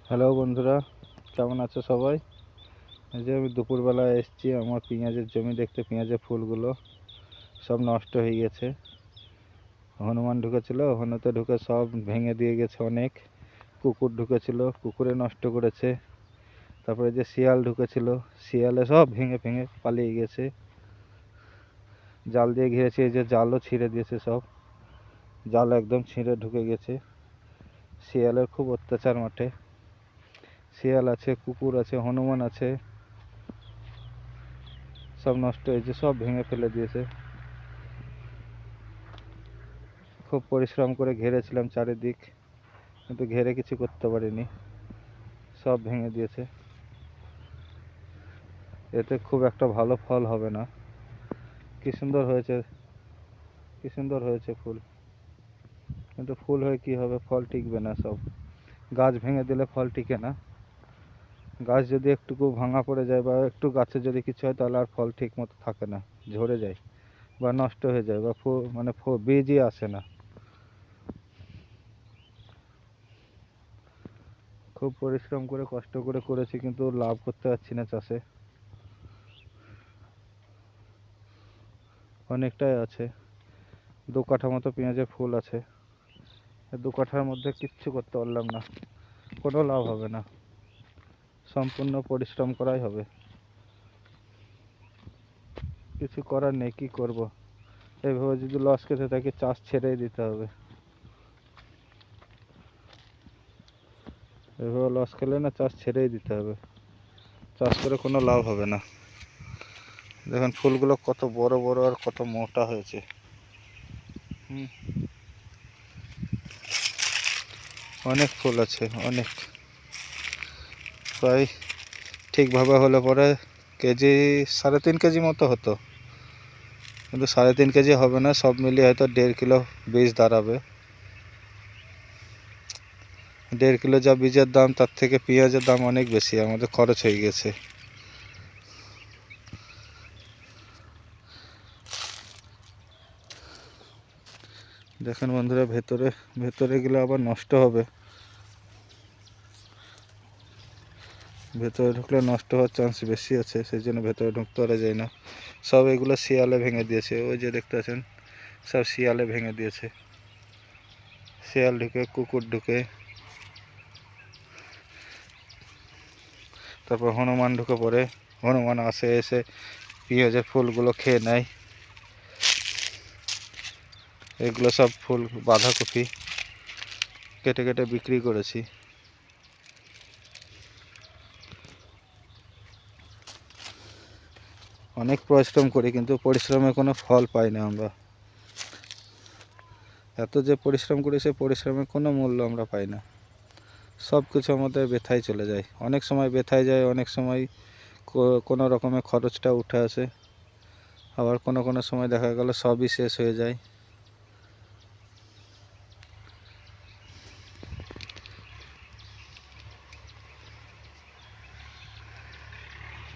Hello বন্ধুরা, কেমন আছো সবাই? এই যে আমি দুপুরবেলা এসেছি আমার পেঁয়াজের জমি দেখতে। পেঁয়াজের ফুলগুলো সব নষ্ট হয়ে গেছে। হনুমান ঢুকেছিল, হনুতে ঢুকে সব ভেঙে দিয়ে গেছে। অনেক কুকুর ঢুকেছিল, কুকুরে নষ্ট করেছে। তারপরে যে শিয়াল ঢুকেছিল, শিয়ালে সব ভেঙে ভেঙে পালিয়ে গেছে। জাল দিয়ে ঘিরেছে, এই যে জালও ছিঁড়ে দিয়েছে, সব জাল একদম ছিঁড়ে ঢুকে গেছে। শিয়ালের খুব অত্যাচার মাঠে। শিয়াল আছে, কুকুর আছে, হনুমান আছে, সব নষ্ট হয়েছে, সব ভেঙে ফেলে দিয়েছে। খুব পরিশ্রম করে ঘেরেছিলাম চারিদিক, কিন্তু ঘেরে কিছু করতে পারিনি, সব ভেঙে দিয়েছে। এতে খুব একটা ভালো ফল হবে না। কি সুন্দর হয়েছে, কি সুন্দর হয়েছে ফুল, কিন্তু ফুল হয়ে কি হবে? ফল টিকবে না। সব গাছ ভেঙে দিলে ফল টিকে না। গাছ যদি একটুকু ভাঙা পড়ে যায় বা একটু গাছে যদি কিছু হয়, তাহলে আর ফল ঠিক মতো থাকে না, ঝরে যায় বা নষ্ট হয়ে যায়, বা বীজই আসে না। খুব পরিশ্রম করে কষ্ট করে করেছি, কিন্তু লাভ করতে পারছি না চাষে। অনেকটাই আছে, 2 কাঠা মতো পেঁয়াজের ফুল আছে। 2 কাঠার মধ্যে কিচ্ছু করতে পারলাম না, কোনো লাভ হবে না। সম্পূর্ণ পরিশ্রম করাই হবে, কিছু করার নেই। কি করব? এইভাবে যদি লস খেতে থাকি, চাষ ছেড়েই দিতে হবে। এইভাবে লস খেলে না, চাষ ছেড়েই দিতে হবে। চাষ করে কোনো লাভ হবে না। দেখুন ফুলগুলো কত বড় বড় আর কত মোটা হয়েছে। অনেক ফুল আছে, অনেক। প্রায় ঠিকভাবে হলে পরে কেজি 3.5 কেজি মতো হতো, কিন্তু 3.5 কেজি হবে না। সব মিলিয়ে হয়তো 1.5 কিলো বীজ দাঁড়াবে। 1.5 কিলো যা বীজের দাম, তার থেকে পেঁয়াজের দাম অনেক বেশি, আমাদের খরচ হয়ে গেছে। দেখেন বন্ধুরা, ভেতরে ভেতরে গেলে আবার নষ্ট হবে। ভেতরে ঢুকলে নষ্ট হওয়ার চান্স বেশি আছে, সেই জন্য ভেতরে ঢুকতে পারা যায় না। সব এগুলো শিয়ালে ভেঙে দিয়েছে, ওই যে দেখতে পাচ্ছেন, সব শিয়ালে ভেঙে দিয়েছে। শিয়াল ঢুকে, কুকুর ঢুকে, তারপর হনুমান ঢুকে পড়ে। হনুমান আসে, এসে পেঁয়াজের ফুলগুলো খেয়ে নেয়। এগুলো সব ফুল বাঁধাকপি, কেটে কেটে বিক্রি করেছি। অনেক পরিশ্রম করি, কিন্তু পরিশ্রমে কোনো ফল পাই না আমরা। এত যে পরিশ্রম করি, সে পরিশ্রমের কোনো মূল্য আমরা পাই না। সব কিছু আমাদের বৃথায় চলে যায়। অনেক সময় বৃথায় যায়, অনেক সময় কোনো রকমের খরচটা উঠে আসে। আবার কোনো কোনো সময় দেখা গেল সবই শেষ হয়ে যায়।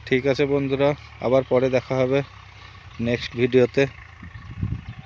ঠিক আছে বন্ধুরা, আবার পরে দেখা হবে নেক্সট ভিডিওতে।